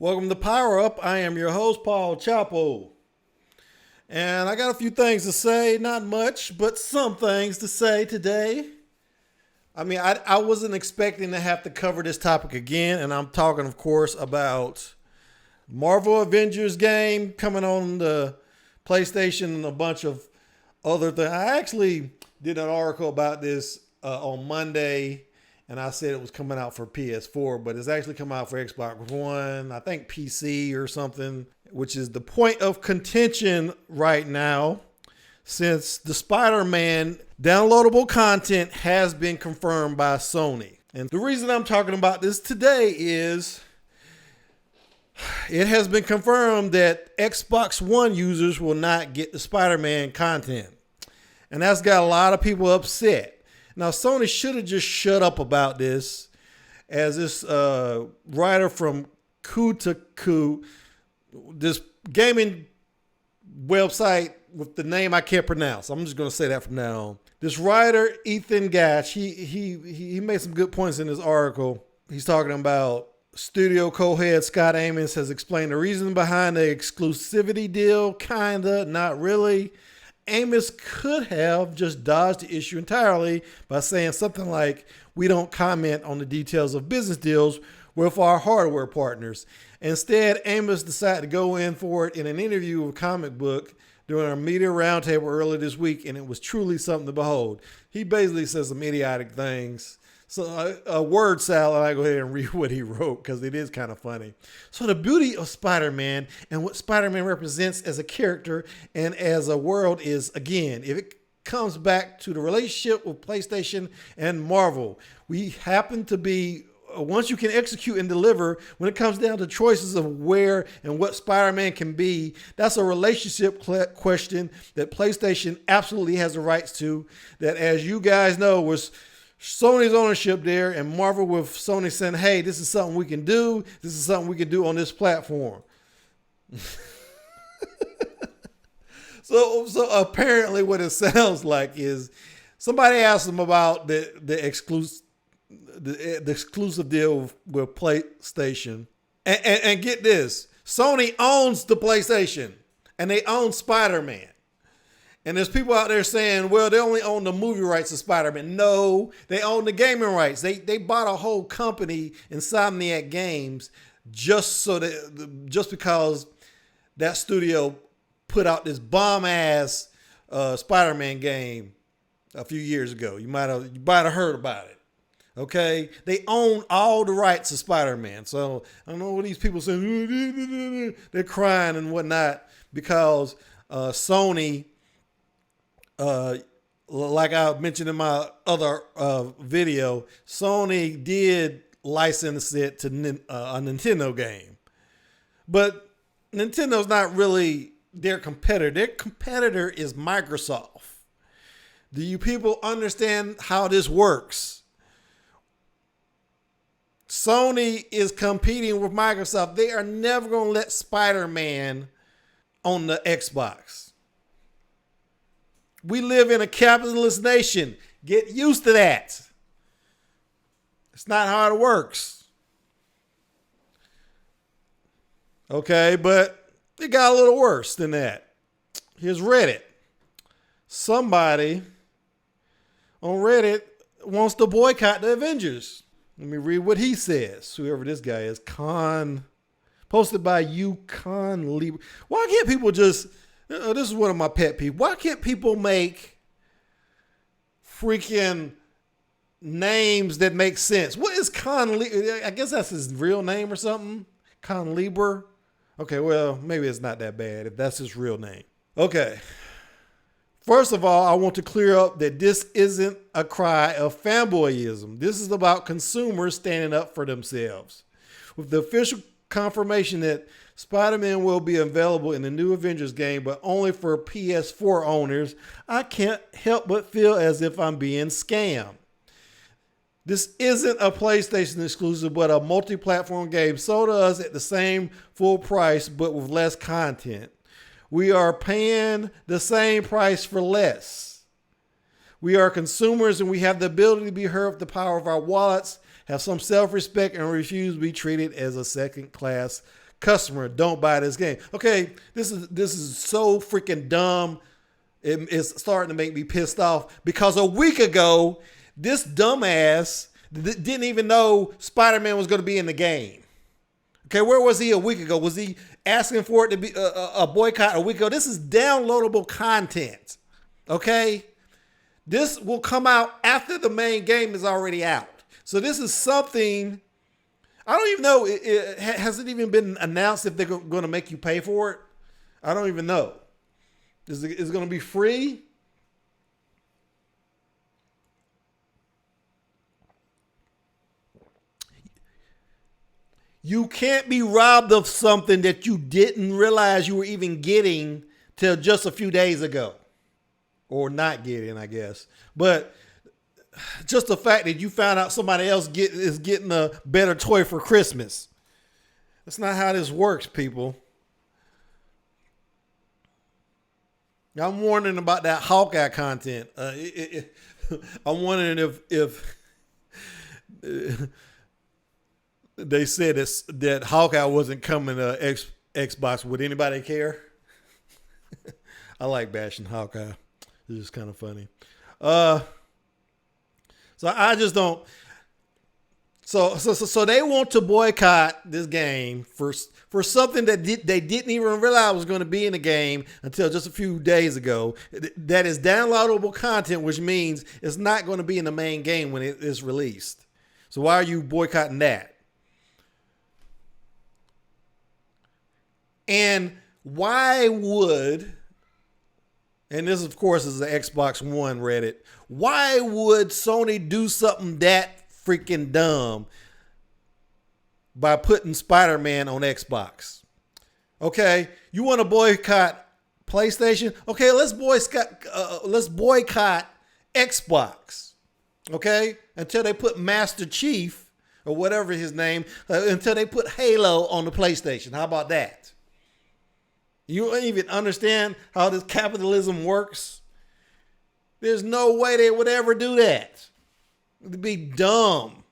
Welcome to Power Up. I am your host, Paul Chapo. And I got a few things to say, not much, but some things to say today. I wasn't expecting to have to cover this topic again, and I'm talking, of course, about Marvel Avengers game coming on the PlayStation and a bunch of other things. I actually did an article about this on Monday, and I said it was coming out for PS4, but it's actually coming out for Xbox One, I think PC or something, which is the point of contention right now since the Spider-Man downloadable content has been confirmed by Sony. And the reason I'm talking about this today is it has been confirmed that Xbox One users will not get the Spider-Man content. And that's got a lot of people upset. Now, Sony should have just shut up about this, as this writer from Kotaku, this gaming website with the name I can't pronounce. I'm just going to say that from now on. This writer, Ethan Gatch, he made some good points in this article. He's talking about studio co-head Scott Amos has explained the reason behind the exclusivity deal. Kinda, not really. Amos could have just dodged the issue entirely by saying something like, "We don't comment on the details of business deals with our hardware partners." Instead, Amos decided to go in for it in an interview with Comic Book during a media roundtable earlier this week, and it was truly something to behold. He basically says some idiotic things. So a word salad, I go ahead and read what he wrote because it is kind of funny. So the beauty of Spider-Man and what Spider-Man represents as a character and as a world is, again, if it comes back to the relationship with PlayStation and Marvel, we happen to be, once you can execute and deliver, when it comes down to choices of where and what Spider-Man can be, that's a relationship question that PlayStation absolutely has the rights to, that, as you guys know, was Sony's ownership there, and Marvel with Sony saying, "Hey, this is something we can do. This is something we can do on this platform." So apparently what it sounds like is somebody asked them about the exclusive deal with PlayStation. And get this, Sony owns the PlayStation, and they own Spider-Man. And there's people out there saying, well, they only own the movie rights of Spider-Man. No, they own the gaming rights. They bought a whole company, Insomniac Games, just because that studio put out this bomb-ass Spider-Man game a few years ago. You might have heard about it. Okay? They own all the rights of Spider-Man. So I don't know what these people saying. They're crying and whatnot because Sony, like I mentioned in my other video, Sony did license it to a Nintendo game. But Nintendo's not really their competitor. Their competitor is Microsoft. Do you people understand how this works? Sony is competing with Microsoft. They are never going to let Spider-Man on the Xbox. We live in a capitalist nation. Get used to that. It's not how it works. Okay, but it got a little worse than that. Here's Reddit. Somebody on Reddit wants to boycott the Avengers. Let me read what he says. Whoever this guy is. Posted by Yukon Libra. Why can't people just... this is one of my pet peeves. Why can't people make freaking names that make sense? What is I guess that's his real name or something. Lieber. Okay, well, maybe it's not that bad if that's his real name. Okay. First of all, I want to clear up that this isn't a cry of fanboyism. This is about consumers standing up for themselves. With the official confirmation that Spider-Man will be available in the new Avengers game, but only for PS4 owners, I can't help but feel as if I'm being scammed. This isn't a PlayStation exclusive, but a multi-platform game sold to us at the same full price, but with less content. We are paying the same price for less. We are consumers, and we have the ability to be heard with the power of our wallets, have some self-respect, and refuse to be treated as a second-class customer, don't buy this game. Okay, this is so freaking dumb. It's starting to make me pissed off because a week ago, this dumbass didn't even know Spider-Man was going to be in the game. Okay, where was he a week ago? Was he asking for it to be a boycott a week ago? This is downloadable content. Okay, this will come out after the main game is already out. So this is something. I don't even know. Has it even been announced if they're going to make you pay for it? I don't even know. Is it going to be free? You can't be robbed of something that you didn't realize you were even getting till just a few days ago. Or not getting, I guess. But just the fact that you found out somebody else is getting a better toy for Christmas. That's not how this works, people. I'm wondering about that Hawkeye content. I'm wondering if they said that Hawkeye wasn't coming to Xbox. Would anybody care? I like bashing Hawkeye. It's just kind of funny. So I just don't. So they want to boycott this game for something that they didn't even realize was going to be in the game until just a few days ago. That is downloadable content, which means it's not going to be in the main game when it is released. So why are you boycotting that? And why would, and this of course is the Xbox One Reddit, why would Sony do something that freaking dumb by putting Spider-Man on Xbox? Okay, you want to boycott PlayStation? Okay, let's boycott Xbox. Okay, until they put Master Chief or whatever his name, until they put Halo on the PlayStation. How about that? You don't even understand how this capitalism works? There's no way they would ever do that. It'd be dumb.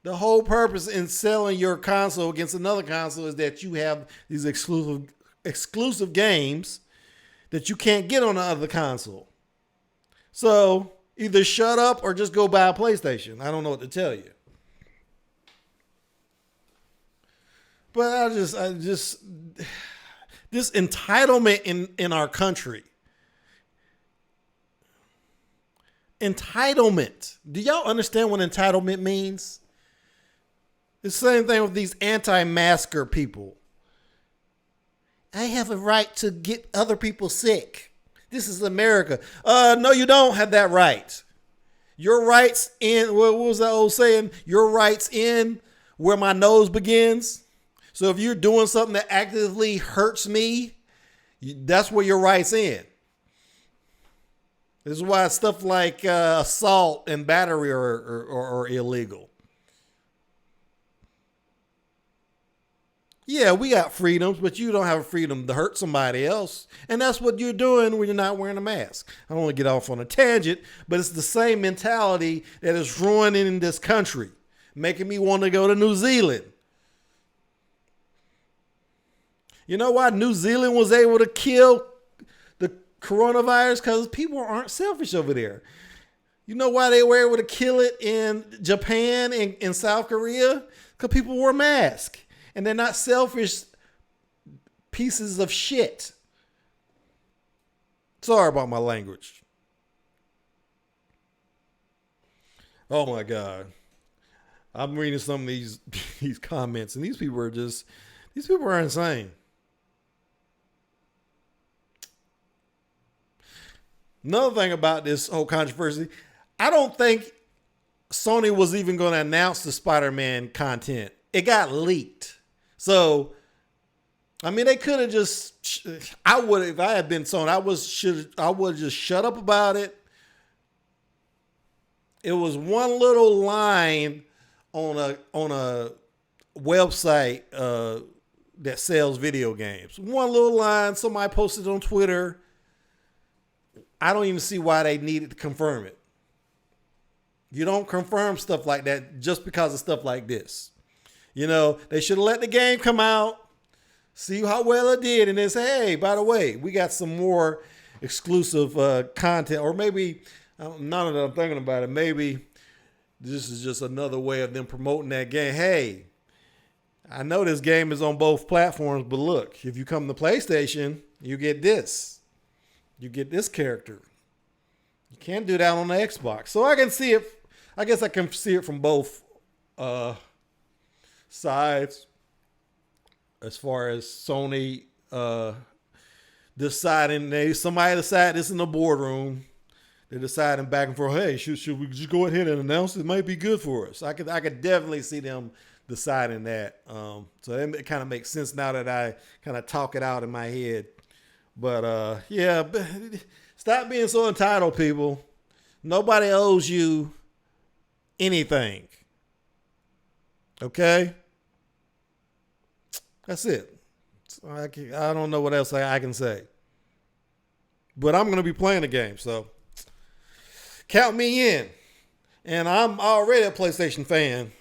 The whole purpose in selling your console against another console is that you have these exclusive games that you can't get on the other console. So either shut up or just go buy a PlayStation. I don't know what to tell you. But I just this entitlement in our country. Entitlement. Do y'all understand what entitlement means? It's the same thing with these anti-masker people. I have a right to get other people sick. This is America. No, you don't have that right. Your rights in, what was that old saying? Your rights in where my nose begins. So if you're doing something that actively hurts me, that's where your rights end. This is why stuff like assault and battery are illegal. Yeah, we got freedoms, but you don't have a freedom to hurt somebody else. And that's what you're doing when you're not wearing a mask. I don't want to get off on a tangent, but it's the same mentality that is ruining this country, making me want to go to New Zealand. You know why New Zealand was able to kill the coronavirus? Because people aren't selfish over there. You know why they were able to kill it in Japan and in South Korea? Because people wore masks. And they're not selfish pieces of shit. Sorry about my language. Oh my God. I'm reading some of these comments, and these people are insane. Another thing about this whole controversy, I don't think Sony was even going to announce the Spider-Man content. It got leaked. So, I mean, they could have just, I would, if I had been Sony, I would have just shut up about it. It was one little line on a website that sells video games. One little line, somebody posted on Twitter. I don't even see why they needed to confirm it. You don't confirm stuff like that just because of stuff like this. You know, they should have let the game come out, see how well it did, and then say, hey, by the way, we got some more exclusive content. Or maybe, now that I'm thinking about it, maybe this is just another way of them promoting that game. Hey, I know this game is on both platforms, but look, if you come to PlayStation, you get this. You get this character. You can't do that on the Xbox. So I can see it. I guess I can see it from both sides. As far as Sony deciding, somebody decided this in the boardroom. They're deciding back and forth. Hey, should we just go ahead and announce it? Might be good for us. I could definitely see them deciding that. So it kind of makes sense now that I kind of talk it out in my head. But yeah, stop being so entitled, people. Nobody owes you anything. Okay? That's it. I don't know what else I can say. But I'm going to be playing the game, so count me in. And I'm already a PlayStation fan.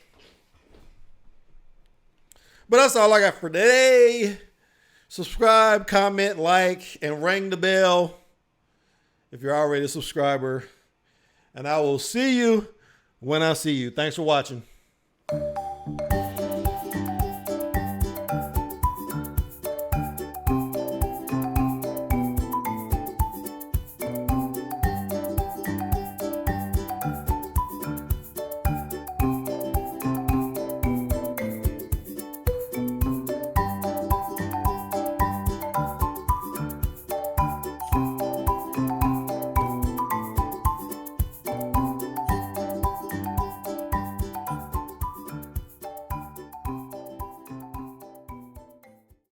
But that's all I got for today. Subscribe, comment, like, and ring the bell if you're already a subscriber. And I will see you when I see you. Thanks for watching.